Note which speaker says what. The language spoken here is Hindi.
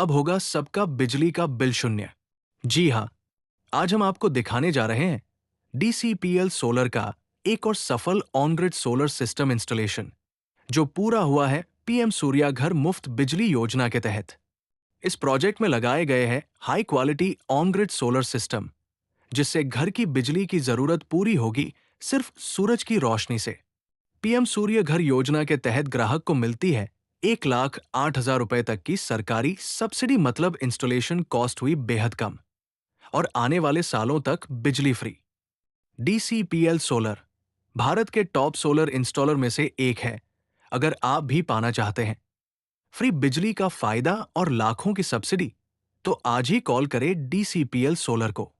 Speaker 1: अब होगा सबका बिजली का बिल शून्य। जी हाँ, आज हम आपको दिखाने जा रहे हैं डीसीपीएल सोलर का एक और सफल on grid solar system installation, जो पूरा हुआ है पीएम सूर्या घर मुफ्त बिजली योजना के तहत। इस प्रोजेक्ट में लगाए गए हैं high quality on grid solar system, जिससे घर की बिजली की जरूरत पूरी होगी सिर्फ सूरज की रोशनी से। पीएम सूर्य घर योजना के तहत ग्राहक को मिलती है 1,08,000 रुपए तक की सरकारी सब्सिडी, मतलब इंस्टॉलेशन कॉस्ट हुई बेहद कम, और आने वाले सालों तक बिजली फ्री। डीसीपीएल सोलर भारत के टॉप सोलर इंस्टॉलर में से एक है। अगर आप भी पाना चाहते हैं फ्री बिजली का फायदा और लाखों की सब्सिडी, तो आज ही कॉल करें डीसीपीएल सोलर को।